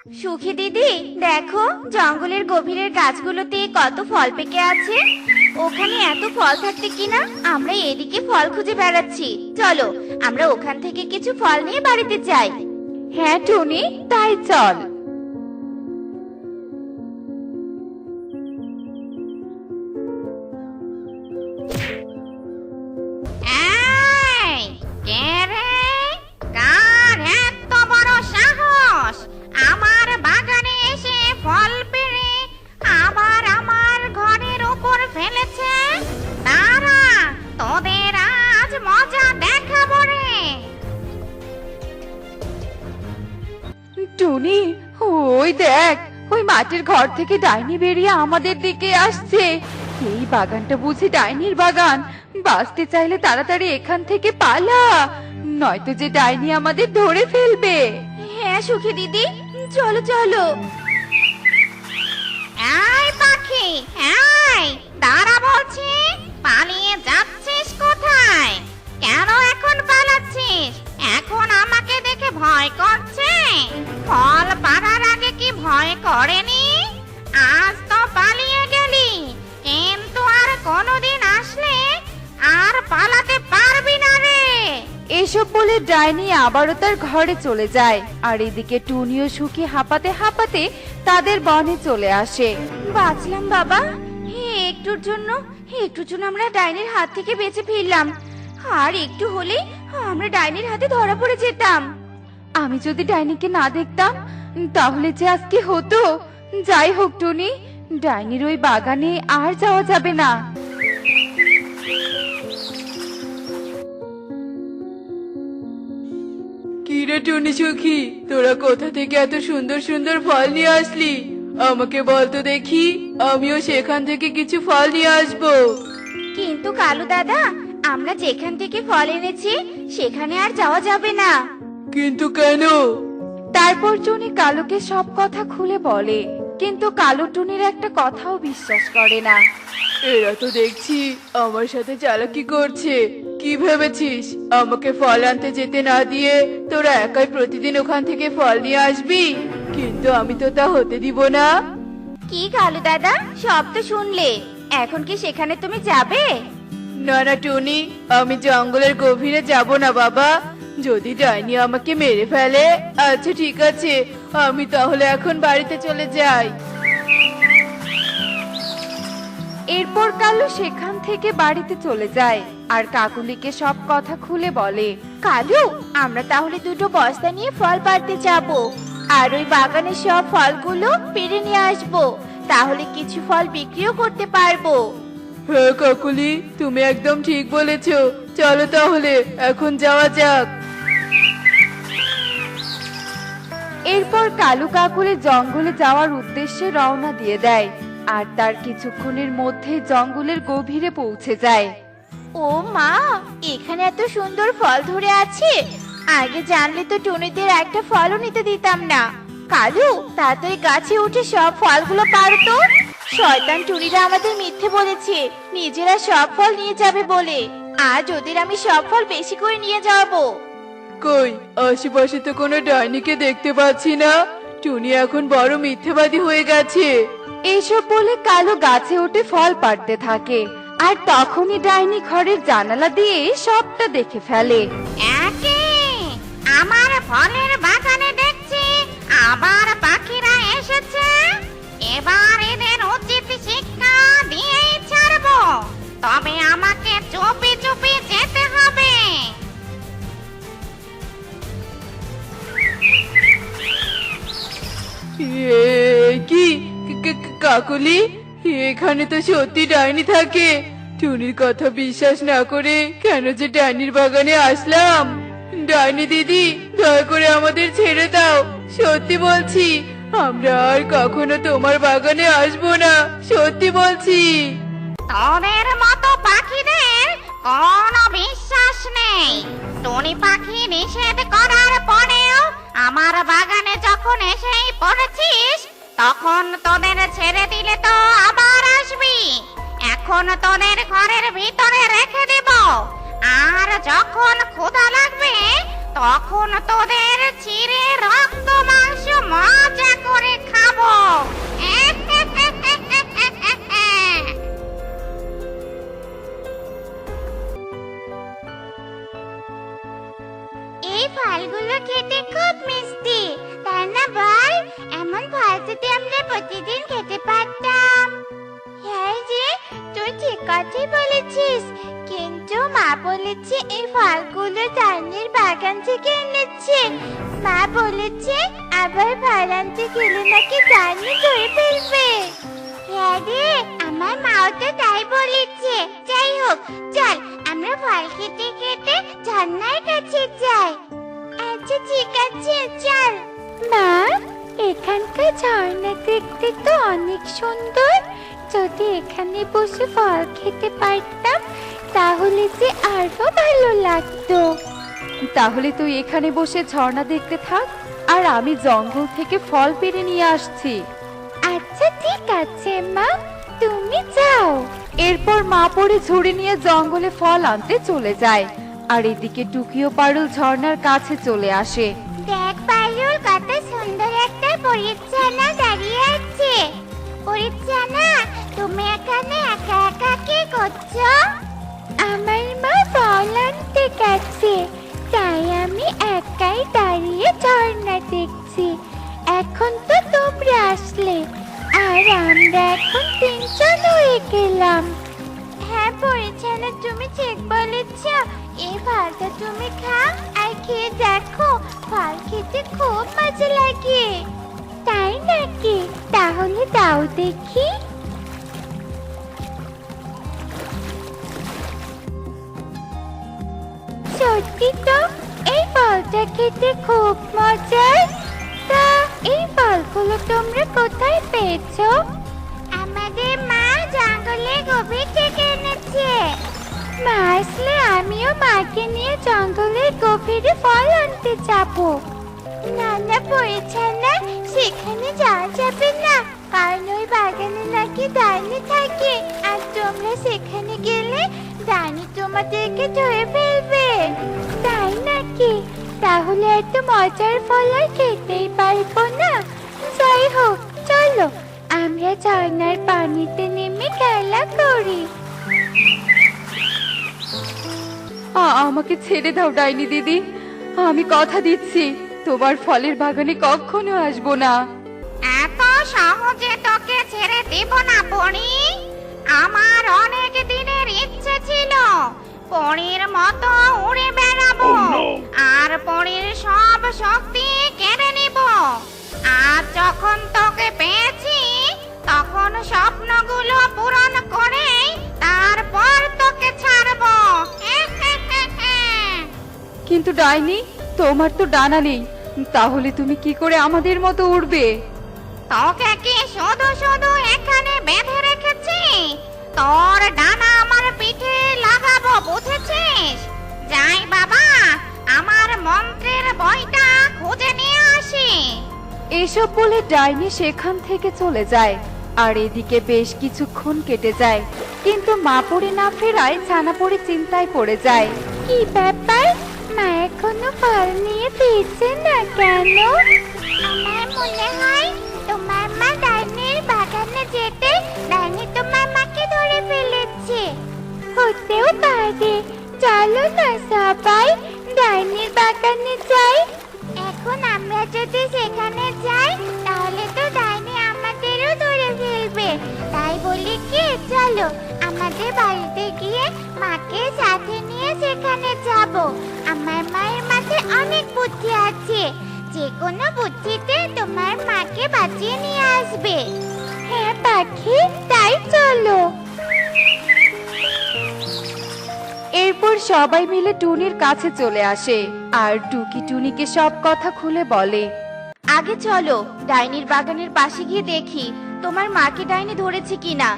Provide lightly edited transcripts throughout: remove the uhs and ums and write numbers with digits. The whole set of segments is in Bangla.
সুখী দিদি, দেখো জঙ্গলের গভীরের গাছগুলোতে কত ফল পেকে আছে। ওখানে এত ফল থাকতে কিনা আমরা এদিকে ফল খুঁজে বেড়াচ্ছি। চলো আমরা ওখান থেকে কিছু ফল নিয়ে বাড়িতে যাই। হ্যাঁ টুনি, তাই চল। এই, কে রে? কার এত বড় সাহস আমার বাগানে এসে ফল পেড়ে আবার আমার ঘরের উপর ফেলেছে? দাঁড়া, তোদের আজ মজা দেখাবো রে। টুনি, ওই দেখ, ওই মাটির ঘর থেকে ডাইনি বেরিয়ে আমাদের দিকে আসছে। এই বাগানটা বুঝি ডাইনির বাগান। বাঁচতে চাইলে তাড়াতাড়ি এখান থেকে পালা, নয়তো যে ডাইনি আমাদের ধরে ফেলবে। হ্যাঁ সুখী দিদি, চলো চলো। এই পাখি, এই দাঁড়া বলছি, পালিয়ে যাচ্ছিস কোথায়? কেন এখন পালাচ্ছিস? এখন আমাকে দেখে ভয় করছে? ফল পাড়ার আগে কি ভয় করেনি? আজ তো পালিয়ে গেলি, কিন্তু আর কোনোদিন আসলে আর পালাতে পারবি না রে। এসব বলে ডাইনি আবারও তার ঘরে চলে যায়, আর এদিকে টুনিও সুখী হাঁপাতে হাঁপাতে তাদের বনে চলে আসে। বাঁচলাম বাবা, একটুর জন্য আমরা ডাইনির হাত থেকে বেঁচে ফিরলাম। আর একটু হলে আমরা ডাইনির হাতে ধরা পড়ে যেতাম। আমি যদি ডাইনিকে না দেখতাম তাহলে যে আজকে হতো। যাই হোক টুনি, ডাইনির ওই বাগানে আর যাওয়া যাবে না। কি রে টুনি সুখী, তোরা কোথা থেকে এত সুন্দর সুন্দর ফল নিয়ে আসলি? আমাকে বল তো দেখি, আমিও সেখান থেকে কিছু ফল নিয়ে আসবো। কিন্তু কালু দাদা, আমরা যেখান থেকে ফল এনেছি সেখানে আর যাওয়া যাবে না। কিন্তু কেন? তারপর টুনি কালুকে সব কথা খুলে বলে, কিন্তু কালু টুনির একটা কথাও বিশ্বাস করে না। এরা তো দেখছি আমার সাথে চালাকি করছে। কি ভেবেছিস, আমাকে ফল আনতে যেতে না দিয়ে তোরা একাই প্রতিদিন ওখান থেকে ফল নিয়ে আসবি? কিন্তু আমি তো তা হতে দিব না। কি কালু দাদা, সব তো শুনলে, এখন কি সেখানে তুমি যাবে? না না টুনি, আমি জঙ্গলের গভীরে যাব না বাবা। যদি ডাইনি আমাকে মেরে ফেলে, আচ্ছা ঠিক আছে, আমি তাহলে এখন বাড়িতে চলে যাই। এরপর কালু সেখান থেকে বাড়িতে চলে যায় আর কাকুলিকে সব কথা খুলে বলে। কালু, আমরা তাহলে দুটো বস্তা নিয়ে ফল পাড়তে যাব, আর ওই বাগানের সব ফলগুলো পেড়ে নিয়ে আসবো। তাহলে কিছু ফল বিক্রিও করতে পারবো। হ্যাঁ কাকুলি, তুমি একদম ঠিক বলেছো। চলো তাহলে এখন যাওয়া যাক। এরপর কালু কাকুলি জঙ্গলে যাওয়ার উদ্দেশ্যে রওনা দিয়ে দেয়, আর তার কিছুক্ষণের মধ্যে জঙ্গলের গভীরে পৌঁছে যায়। ও মা, এখানে এত সুন্দর ফল ধরে আছে। আগে জানলে তো টুনিদের একটা ফলও নিতে দিতাম না। কালু, তাড়াতাড়ি গাছে উঠে সব ফলগুলো পারো তো। শয়তান টুনিরা আমাদের মিথ্যে বলেছে নিজেরা সব ফল নিয়ে যাবে বলে। আজ ওদের আমি সব ফল বেশি করে নিয়ে যাবো। কই, আশেপাশে তো কোনো ডাইনিকে দেখতে পাচ্ছি না। টুনি এখন বড় মিথ্যেবাদী হয়ে গেছে। এইসব বলে কালু গাছে উঠে ফল পাড়তে থাকে, আর তখনই ডাইনি ঘরের জানালা দিয়ে সবটা দেখে ফেলে। একে আমার ফলের বাগানে দেখছি আবার পাখিরা এসেছে। এবার এদের উচিত শিক্ষা দিয়েই ছাড়বো। তবে আমাকে চুপি চুপি যেতে হবে। কি কাকুলি, এখানে তো সত্যি ডাইনি থাকে। টুনির কথা বিশ্বাস না করে কেন যে ডাইনির বাগানে আসলাম? ডাইনি দিদি, দয়া করে আমাদের ছেড়ে দাও। সত্যি বলছি, আমরা আর কখনো তোমার বাগানে আসবো না। সত্যি বলছি। তোদের মতো পাখিদের কোনো বিশ্বাস নেই। টুনি পাখি নিষেধ করার পরেও আমার বাগানে যখন এসেই পড়েছিস, তখন তোদের ছেড়ে দিলে তো আবার আসবি। এখন তোদের ঘরের ভিতরে রেখে দেব, আর যখন ক্ষুধা লাগবে তখন তোদের চিড়ে রক্ত মাংস মজা প্রতিদিন খেতে পারতাম। হ্যাঁ রে, তুই ঠিক কথাই বলেছিস, কিন্তু মা বলেছে এই ফলগুলো ডাইনির বাগান থেকে এনেছে। মা বলেছে আবার ফল আনতে গেলে নাকি ডাইনি ধরে ফেলবে। হ্যাঁ রে, আমার মাও তো তাই বলেছে। যাই হোক, চল আমরা ফল খেতে খেতে ঝর্ণার কাছে যাই। আচ্ছা ঠিক আছে, চল। মা, এখানকার ঝর্ণা দেখতে তো অনেক সুন্দর। যদি এখানে বসে ফল খেতে পারতাম তাহলে যে আরো ভালো লাগতো। তাহলে তুই এখানে বসে ঝর্ণা দেখতে থাক, আর আমি জঙ্গল থেকে ফল পেড়ে নিয়ে আসছি। আচ্ছা ঠিক আছে মা, তুমি যাও। এরপর মা পরে ঝুড়ি নিয়ে জঙ্গলে ফল আনতে চলে যায়, আর এদিকে টুকি ও পারুল ঝর্ণার কাছে চলে আসে। দেখ পারুল, কত সুন্দর একটা পরীক্ষানা দাঁড়িয়ে আছে। পরীক্ষানা, তুমি এখানে একা একা কি করছো? আমার মা ফল আনতে গেছে, তাই আমি একাই দাঁড়িয়ে ঝর্ণা দেখছি। এখন তো তোমরা আসলে, আর আমরা এখন তিনজন হয়ে গেলাম। হ্যাঁ পরীক্ষানা, তুমি ঠিক বলেছ। এই ফলটা তুমি খাও, আর খেয়ে দেখো, ফল খেতে খুব মজা লাগে। তাই নাকি? তাহলে দাও দেখি। সত্যি তো, এই ফলটা খেতে খুব মজার। তা এই ফলগুলো তোমরা কোথায় পেয়েছো? আমাদের মা জঙ্গলে গভীর থেকে এনেছে। মা আসলে আমিও মাকে নিয়ে জঙ্গলের গভীরে ফল আনতে যাবো। না না পরীক্ষানা, সেখানে যাওয়া যাবে না, কারণ ওই বাগানে নাকি ডাইনি থাকে, আর তোমরা সেখানে গেলে ডাইনি তোমাদেরকে ধরে ফেলবে। তাই নাকি? তাহলে এত মজার ফল আর খেতেই পারবো না। যাই হোক, চলো আমরা ঝর্ণার পানিতে নেমে খেলা করি। আমাকে ছেড়ে দাও ডাইনি দিদি, আমি কথা দিচ্ছি তোমার ফলের বাগানে কখনো আসবো না। এত সহজে তোকে ছেড়ে দেব না পরি। আমার অনেক দিনের ইচ্ছে ছিল পরীর মতো উড়ে বেড়াবো, আর পরীর সব শক্তি কেড়ে নিব। আর যখন তোকে পেয়েছি, তখন স্বপ্নগুলো পূরণ করে তারপর তোকে ছাড়বো। কিন্তু ডাইনি, তোমার তো ডানা নেই, তাহলে তুমি কি করে আমাদের মতো উড়বে? তোকে কি শুধু শুধু এখানে বেঁধে রেখেছি? তোর ডানা আমার পিঠে লাগাবো, বুঝেছিস? যাই বাবা, আমার মন্ত্রের বইটা খুঁজে নিয়ে আসি। এসব বলে ডাইনি সেখান থেকে চলে যায়, আর এদিকে বেশ কিছুক্ষণ কেটে যায়, কিন্তু মা পড়ে না ফেরায় ছানাপড়ি চিন্তায় পড়ে যায়। কি ব্যাপার, মা এখনো ফল নিয়ে ফিরছে না কেন? আমার মনে হয় তোমার মা ডাইনির বাগানে যেতে ডাইনি তোমার মাকে ধরে ফেলেছে। হতেও পারে। চলো না সবাই ডাইনির বাগানে যাই। এখন আমরা যদি সেখানে যাই, তাহলে তো ডাইনি আমাদেরও ধরে ফেলবে। তাই বলি কি, চলো আমাদের বাড়িতে গিয়ে মাকে সাথে নিয়ে সেখানে যাব। আমার মায়ের মাথায় অনেক বুদ্ধি আছে, যে কোনো বুদ্ধিতে তোমার মাকে বাঁচিয়ে নিয়ে আসবে। হ্যাঁ পাখি, তাই চলো। এরপর সবাই মিলে টুনির কাছে চলে আসে, আর টুকি টুনিকে সব কথা খুলে বলে। আগে চলো ডাইনির বাগানের পাশে গিয়ে দেখি তোমার মাকে ডাইনি ধরেছে কিনা।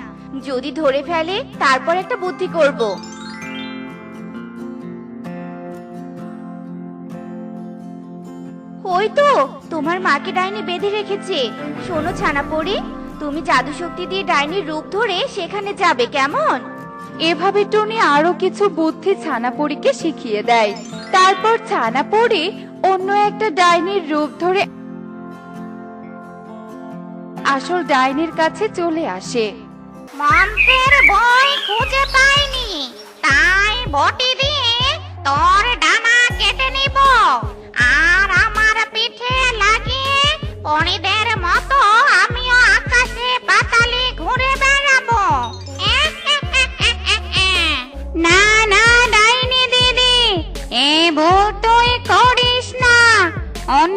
যদি ধরে ফেলে, তারপর একটা বুদ্ধি করব। ওই তো তোমার মাকে ডাইনি বেঁধে রেখেছে। শোনো ছানাপড়ি, তুমি জাদু শক্তি দিয়ে ডাইনির রূপ ধরে সেখানে যাবে, কেমন? এভাবে টুনি আরো কিছু বুদ্ধি ছানাপড়িকে শিখিয়ে দেয়। তারপর ছানাপড়ি অন্য একটা ডাইনির রূপ ধরে আসল ডাইনির কাছে চলে আসে। মন্ত্রের বই খুঁজে পাইনি, তাই বটি দিয়ে তোর ডানা কেটে নিব, আর আমার পিঠে লাগিয়ে পরিদের মতো আমিও আকাশ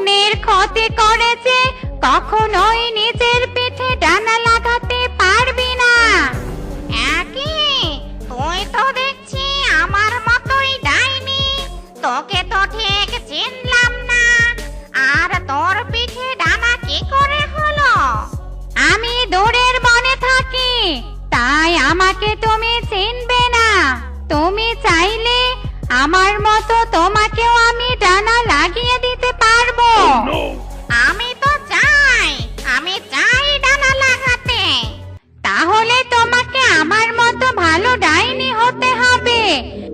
অন্যের ক্ষতি করেছে কখনোই নিজের পিঠে ডানা লাগাতে পারবি না। একই তুই তো দেখছি আমার মতোই ডাইনি, তোকে তো ঠিক চিনলাম না। আর তোর পিঠে ডানা কি করে হলো? আমি দূরের বনে থাকি, তাই আমাকে তুমি চিনবে না। তুমি চাইলে আমার মতো তোমাকেও আমি ডানা লাগিয়ে দিতে পারবো। আমি চাই ডানা লাগাতে। তাহলে তোমাকে আমার মতো ভালো ডাইনি হতে হবে,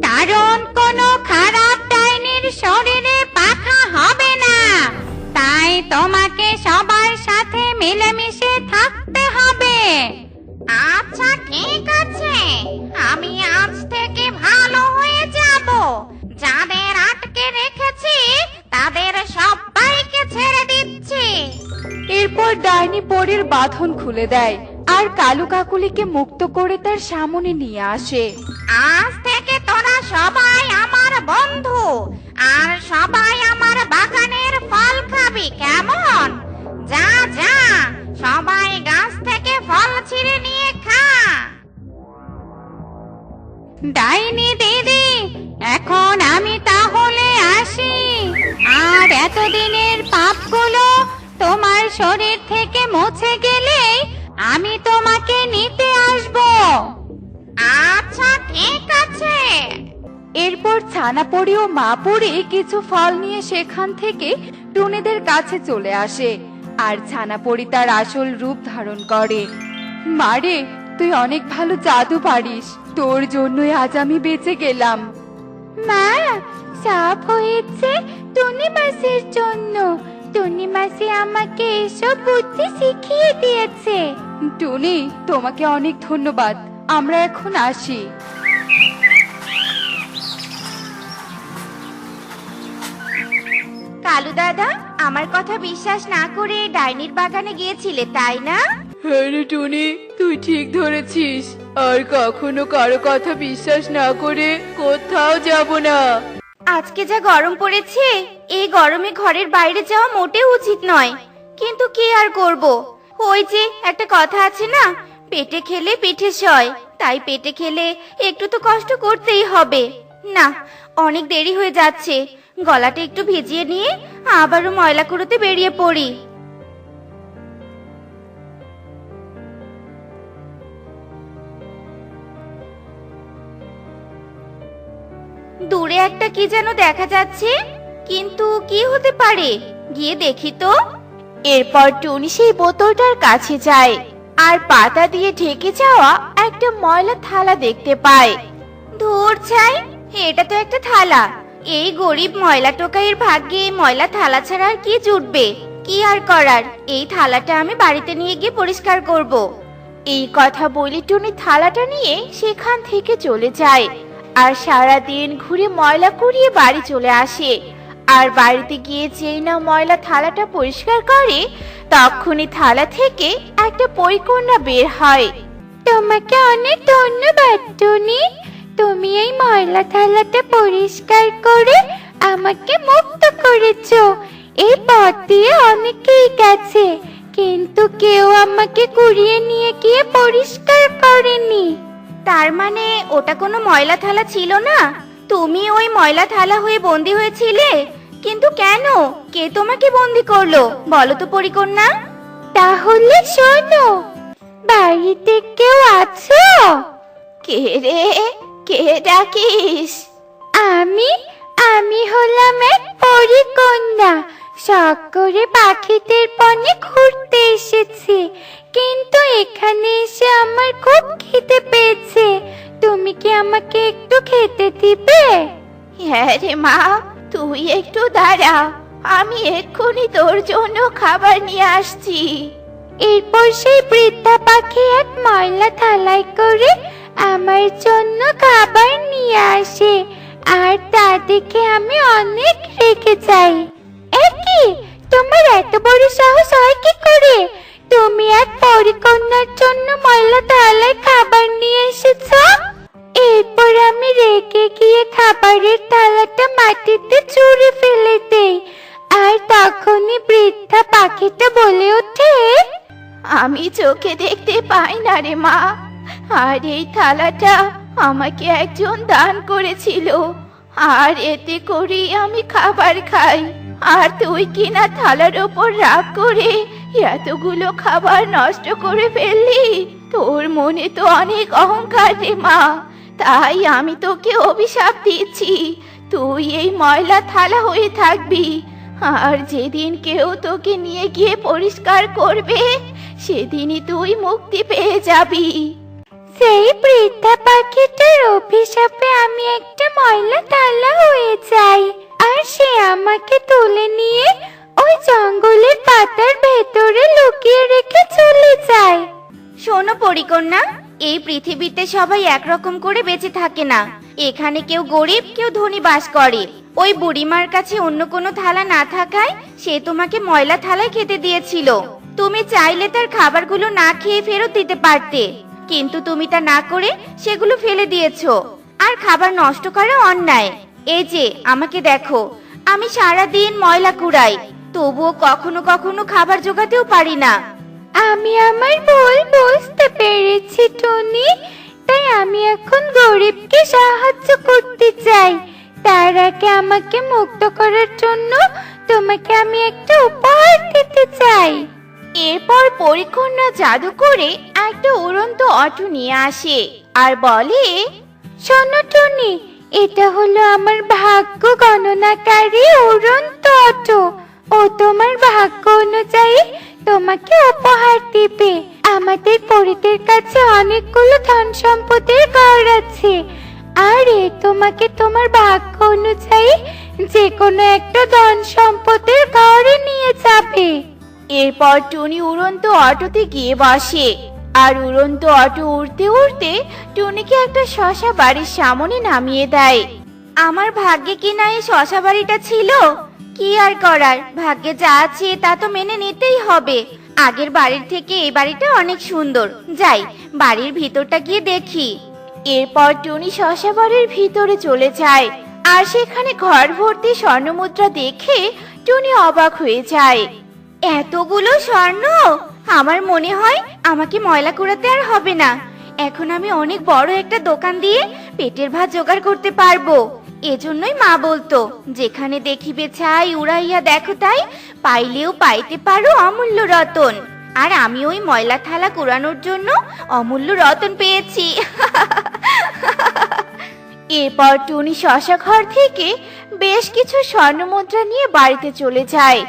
কারণ কোনো খারাপ ডাইনির শরীরে পাখা হবে না। তাই তোমাকে সবার সাথে মিলেমিশে থাকতে হবে। আচ্ছা ঠিক আছে, আমি আজ থেকে ভালো হয়ে যাব। যাদের আটকে রেখেছি তাদের সবাইকে ছেড়ে দিচ্ছি। এরপর ডাইনি পরীর বাঁধন খুলে দেয় আর কালু কাকুলিকে মুক্ত করে তার সামনে নিয়ে আসে। আজ থেকে তোরা সবাই আমার বন্ধু, আর সবাই আমার বাগানের ফল খাবি, কেমন? যা যা, সবাই গাছ থেকে ফল ছিঁড়ে নিয়ে খা। ডাইনি দিদি, এখন আমি তাহলে আসি। আর এতদিনের পাপগুলো তোমার শরীর থেকে মুছে গেলেই আমি তোমাকে নিতে আসবো। আচ্ছা ঠিক আছে। এরপর ছানাপড়ি ও মা পড়ি কিছু ফল নিয়ে সেখান থেকে টুনিদের কাছে চলে আসে আর ছানাপড়ি তার আসল রূপ ধারণ করে। মারে, তুই অনেক ভালো জাদু পারিস, তোর জন্যই আজ আমি বেঁচে গেলাম। মা, সব হয়েছে টুনি মাসির জন্য। টুনি মাসি আমাকে এসব বুদ্ধি শিখিয়ে দিয়েছে। টুনি, তোমাকে অনেক ধন্যবাদ, আমরা এখন আসি। কালু দাদা, আমার কথা বিশ্বাস না করে ডাইনির বাগানে গিয়েছিলে, তাই না? হ্যাঁ রে টুনি, তুই ঠিক ধরেছিস। আর কখনো কারো কথা বিশ্বাস না করে কোথাও যাব না। আজকে যা গরম পড়েছে, এই গরমে ঘরের বাইরে যাওয়া মোটেও উচিত নয়, কিন্তু কি আর করব। ওই যে একটা কথা আছে না, পেটে খেলে পিঠে সয়, তাই পেটে খেলে একটু তো কষ্ট করতেই হবে। না, অনেক দেরি হয়ে যাচ্ছে, গলাটা একটু ভিজিয়ে নিয়ে আবারও ময়লা কুড়োতে বেরিয়ে পড়ি। দূরে একটা কি যেন দেখা যাচ্ছে, কিন্তু কি হতে পারে, গিয়ে দেখি তো। এরপর টুনি সেই বোতলটার কাছে যায় আর পাতা দিয়ে ঢেকে যাওয়া একটা ময়লা থালা দেখতে পায়। ধুর ছাই, এটা তো একটা থালা। এই গরিব ময়লা টোকাইয়ের ভাগ্যে ময়লা থালা ছাড়া আর কি জুটবে। কি আর করার, এই থালাটা আমি বাড়িতে নিয়ে গিয়ে পরিষ্কার করব। এই কথা বলে টুনি থালাটা নিয়ে সেখান থেকে চলে যায় আর সারা দিন ঘুরে ময়লা কুড়িয়ে বাড়ি চলে আসে। আর বাড়িতে গিয়ে যেই না ময়লা থালাটা পরিষ্কার করে, তখনই থালা থেকে একটা পরিকন্যা বের হয়। তোমাকে অনেক ধন্যবাদ টুনি, তুমি এই ময়লা থালাটা পরিষ্কার করে আমাকে মুক্ত করেছো। এই পথ দিয়ে অনেকেই গেছে, কিন্তু কেউ আমাকে কুড়িয়ে নিয়ে গিয়ে পরিষ্কার করেনি। তার মানে ওটা কোনো ময়লা থালা ছিল না? তুমি ওই ময়লা থালা হয়ে বন্দি হয়েছিলে? কিন্তু কেন? কে তোমাকে বন্দি করলো বলো তো পরিকন্যা? তাহলে শোনো, বাড়িতে কেউ আছো? কে রে, কে ডাকিস? আমি হলাম এক পরিকন্যা। শখ করে পাখিদের বনে ঘুরতে এসেছি, কিন্তু এখানে এসে আমার খুব খিদে পেয়েছে। তুমি কি আমাকে একটু খেতে দিবে? হ্যাঁ রে মা, তুই একটু দাঁড়া, আমি এক্ষুনি তোর জন্য খাবার নিয়ে আসছি। এরপর সেই বৃদ্ধা পাখি এক ময়লা থালায় করে আমার জন্য খাবার নিয়ে আসে, আর তা দেখে আমি অনেক রেগে যাই। একই, তোমার এত বড় সাহস হয় কি করে? তুমি এক পরিকন্যার জন্য ময়লা থালায় খাবার নিয়ে এসেছো। এরপর আমি রেগে গিয়ে খাবারের থালাটা মাটিতে ছুঁড়ে ফেলে দেই আর তখনই বৃদ্ধা পাখিটা বলে ওঠে, আমি চোখে দেখতে পাই না রে মা, আর এই থালাটা আমাকে একজন দান করেছিল, আর এতে করে আমি খাবার খাই। আর তুই কিনা থালার ওপর রাগ করে এতগুলো খাবার নষ্ট করে ফেললি। তোর মনে তো অনেক অহংকার রে মা, তাই আমি তোকে অভিশাপ দিচ্ছি, তুই এই ময়লা থালা হয়ে থাকবি। আর যেদিন কেউ তোকে নিয়ে গিয়ে পরিষ্কার করবে, সেদিনই তুই মুক্তি পেয়ে যাবি। সেই বৃদ্ধা পাখিটার অভিশাপে আমি একটা ময়লা থালা হয়ে যাই, আর সে আমাকে তুলে নিয়ে ওই জঙ্গলের পাতার ভেতরে লুকিয়ে রেখে চলে যায়। শোনো পরিকন্যা, এই পৃথিবীতে সবাই একরকম করে বেঁচে থাকে না। এখানে কেউ গরিব, কেউ ধনী বাস করে। ওই বুড়িমার কাছে অন্য কোনো থালা না থাকায় সে তোমাকে ময়লা থালায় খেতে দিয়েছিল। তুমি চাইলে তার খাবারগুলো না খেয়ে ফেরত দিতে পারতে, কিন্তু তুমি তা না করে সেগুলো ফেলে দিয়েছো। আর খাবার নষ্ট করা অন্যায়। এই যে আমাকে দেখো, আমি সারা দিন ময়লা কুড়াই, তবুও কখনো কখনো খাবার জোগাতেও পারি না। আমি আমার ভুল বুঝতে পেরেছি টুনি, তাই আমি এখন গরিবকে সাহায্য করতে চাই। তার আগে আমাকে মুক্ত করার জন্য তোমাকে আমি একটা উপহার দিতে চাই। এরপর পরিকন্যা জাদু করে একটা উড়ন্ত অটো নিয়ে আসে আর বলে, শোনো টুনি, এটা হলো আমার ভাগ্য গণনাকারী উড়ন্ত অটো। ও তোমার ভাগ্য অনুযায়ী তোমাকে উপহার দিবে। আমাদের পরিদের কাছে অনেকগুলো ধন সম্পদের ঘর আছে, আর এ তোমাকে তোমার ভাগ্য অনুযায়ী যে কোনো একটা ধন সম্পদের ঘরে নিয়ে যাবে। এরপর টুনি উড়ন্ত অটোতে গিয়ে বসে, আর উড়ন্ত অটো উড়তে উড়তে টুনিকে একটা শশা বাড়ির সামনে নামিয়ে দেয়। আমার ভাগ্যে কি না এই শশা বাড়িটা ছিল? কি আর করার, ভাগ্যে যা আছে তা তো মেনে নিতেই হবে। আগের বাড়ির থেকে এই বাড়িটা অনেক সুন্দর। যাই, বাড়ির ভিতরটা গিয়ে দেখি। এরপর টুনি শশা বাড়ির ভিতরে চলে যায়, আর সেখানে ঘর ভর্তি স্বর্ণমুদ্রা দেখে টুনি অবাক হয়ে যায়। এতগুলো স্বর্ণ! আমার মনে হয় আমাকে ময়লা কুড়াতে আর হবে না। এখন আমি অনেক বড় একটা দোকান দিয়ে পেটের ভাত জোগাড় করতে পারবো। এজন্যই মা বলতো, যেখানে দেখিবে ছাই উড়াইয়া দেখো তাই, পাইলেও পাইতে পারো অমূল্য রতন। আর আমি ওই ময়লা থালা কুড়ানোর জন্য অমূল্য রতন পেয়েছি। এরপর টুনি শশা ঘর থেকে বেশ কিছু স্বর্ণমুদ্রা নিয়ে বাড়িতে চলে যায়,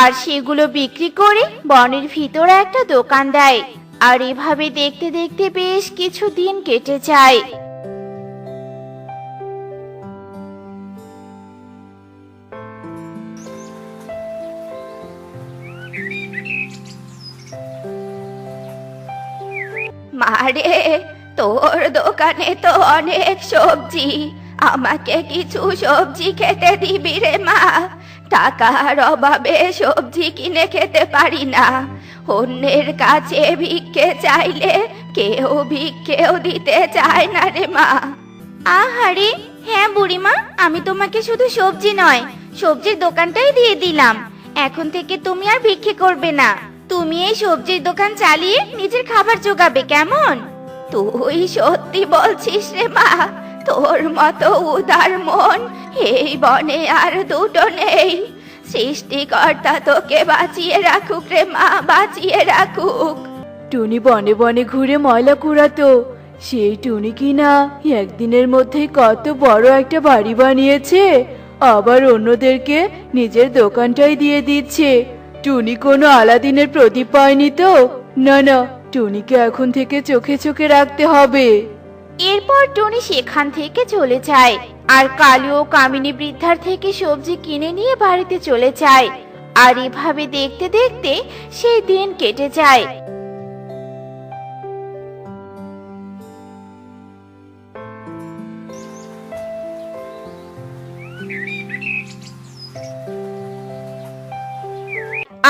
আর সেগুলো বিক্রি করে বনের ভিতরে একটা দোকান দেয়। আর এভাবে দেখতে দেখতে বেশ কিছু দিন কেটে যায়। মারে, তোর দোকানে তো অনেক সবজি, আমাকে কিছু সবজি খেতে দিবি রে মা। টাকার অভাবে সবজি কিনে খেতে পারি না। অন্যের কাছে ভিক্ষে চাইলে কেউ ভিক্ষেও দিতে চায় না রে মা। আহারে, হ্যাঁ বুড়িমা, আমি তোমাকে শুধু সবজি নয়, সবজির দোকানটাই দিয়ে দিলাম। এখন থেকে তুমি আর ভিক্ষে করবে না। তুমি এই সবজির দোকান চালিয়ে নিজের খাবার জোগাবে, কেমন? তুই সত্যি বলছিস রে মা? তোর মতো উদার মন এই বনে আর দুটো নেই। সৃষ্টিকর্তা তোকে বাঁচিয়ে রাখুক রে মা, বাঁচিয়ে রাখুক। টুনি বনে বনে ঘুরে ময়লা কুড়াতো, সেই টুনি কিনা একদিনের মধ্যে কত বড় একটা বাড়ি বানিয়েছে, আবার অন্যদেরকে নিজের দোকানটাই দিয়ে দিচ্ছে। টুনি কোনো আলাদিনের প্রদীপ পায়নি তো? না না, টুনিকে এখন থেকে চোখে চোখে রাখতে হবে। এরপর টুনি সেখান থেকে চলে যায়, আর কালু ও কামিনী বৃদ্ধার থেকে সবজি কিনে নিয়ে বাড়িতে চলে যায়। আর এভাবে দেখতে দেখতে সেই দিন কেটে যায়।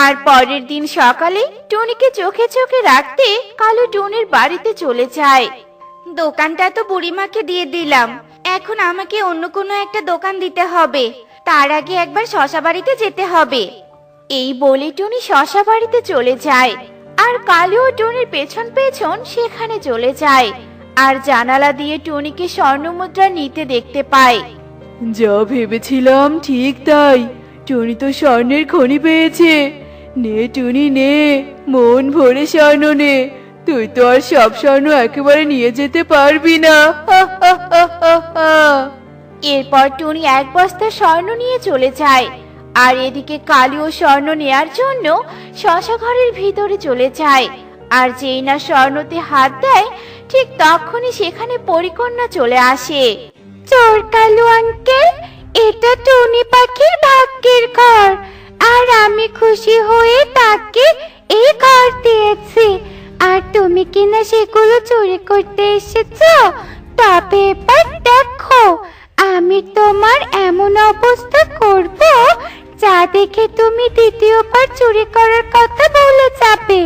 আর পরের দিন সকালে টুনিকে চোখে চোখে রাখতে কালু টুনির বাড়িতে চলে যায়। দোকানটা তো বুড়িমাকে দিয়ে দিলাম, এখন আমাকে অন্য কোনো একটা দোকান দিতে হবে। তার আগে একবার শশা বাড়িতে যেতে হবে। এই বলে টুনি শশা বাড়িতে চলে যায়, আর কালু ও টুনির পেছন পেছন সেখানে চলে যায়, আর জানালা দিয়ে টুনিকে স্বর্ণমুদ্রা নিতে দেখতে পায়। যা ভেবেছিলাম ঠিক তাই, টুনি তো স্বর্ণের খনি পেয়েছে। নে টুনি নে, মন ভরে স্বর্ণ নে। তুই তো আর সব স্বর্ণ একেবারে নিয়ে যেতে পারবি না। হা হা হা হা হা। এরপর টুনি এক বস্তা স্বর্ণ নিয়ে চলে যায়, আর এদিকে কালুও স্বর্ণ নেয়ার জন্য শশা ঘরের ভিতরে চলে যায়। আর যেই না স্বর্ণতে হাত দেয়, ঠিক তখনই সেখানে পরিকন্যা চলে আসে। চোর কালু আঙ্কেল, এটা টুনি পাখির ভাগ্যের ঘর, আর আমি খুশি হয়ে তাকে এই ঘর দিয়েছি। আর তুমি কিনা সেগুলো চুরি করতে এসেছো? তবে এবার দেখো, আমি তোমার এমন অবস্থা করব যা দেখে তুমি দ্বিতীয়বার চুরি করার কথা ভুলে যাবে।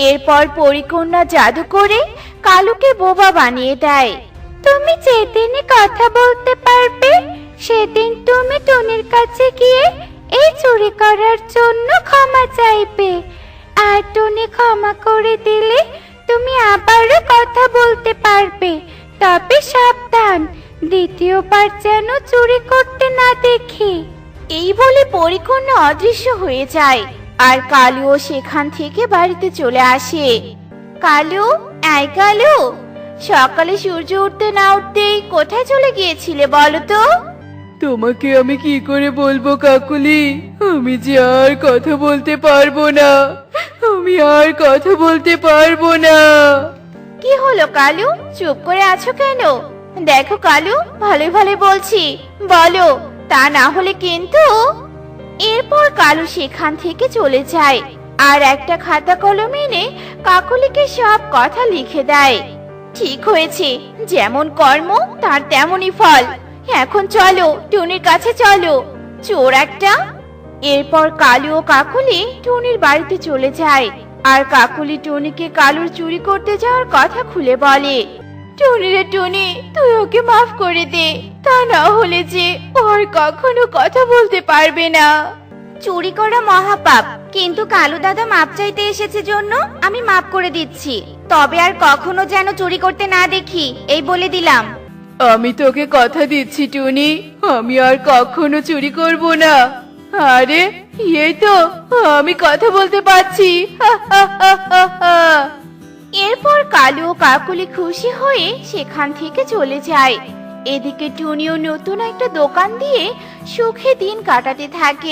এরপর পরিকন্যা জাদু করে কালুকে বোবা বানিয়ে দেয়। তুমি যেদিনই কথা বলতে পারবে, সেদিন তুমি টুনির কাছে গিয়ে এই চুরি করার জন্য ক্ষমা চাইবে। আর টুনি ক্ষমা করে দিলে তুমি আবারও কথা বলতে পারবে। তবে সাবধান, দ্বিতীয়বার যেন চুরি করতে না দেখি। এই বলে পরিকন্যা অদৃশ্য হয়ে যায়, আর কালুও সেখান থেকে বাড়িতে চলে আসে। কালু, এই কালু, সকালে সূর্য উঠতে না উঠতেই কোথায় চলে গিয়েছিলে বলো তো? তোমাকে আমি কি করে বলবো কাকুলি, আমি যে আর কথা বলতে পারবো না। আমি আর কথা বলতে পারবো না। কি হলো কালু, চুপ করে আছো কেন? দেখো কালু, ভালোই ভালোই বলছি, বলো, তা না হলে কিন্তু। এরপর কালু সেখান থেকে চলে যায়, আর একটা খাতা কলম এনে কাকলিকে সব কথা লিখে দেয়। ঠিক হয়েছে, যেমন কর্ম তার তেমনই ফল। এখন চলো, টুনির কাছে চলো, চোর একটা। এরপর কালু ও কাকলি টুনির বাড়িতে চলে যায়, আর কাকলি টুনিকে কালুর চুরি করতে যাওয়ার কথা খুলে বলে। টুনি রে টুনি, তুই ওকে মাফ করে দে, তা না হলে যে ওর কখনো কথা বলতে পারবে না। চুরি করা মহাপাপ, কিন্তু কালু দাদা মাপ চাইতে এসেছে জন্য আমি মাপ করে দিচ্ছি। তবে আর কখনো যেন চুরি করতে না দেখি, এই বলে দিলাম। আমি তোকে কথা দিচ্ছি টুনি, আমি আর কখনো চুরি করব না। আরে এই তো, আমি কথা বলতে পারছি। হা হা হা হা হা। এরপর কালু ও কাকুলি খুশি হয়ে সেখান থেকে চলে যায়। এদিকে টুনিও নতুন একটা দোকান দিয়ে সুখে দিন কাটাতে থাকে।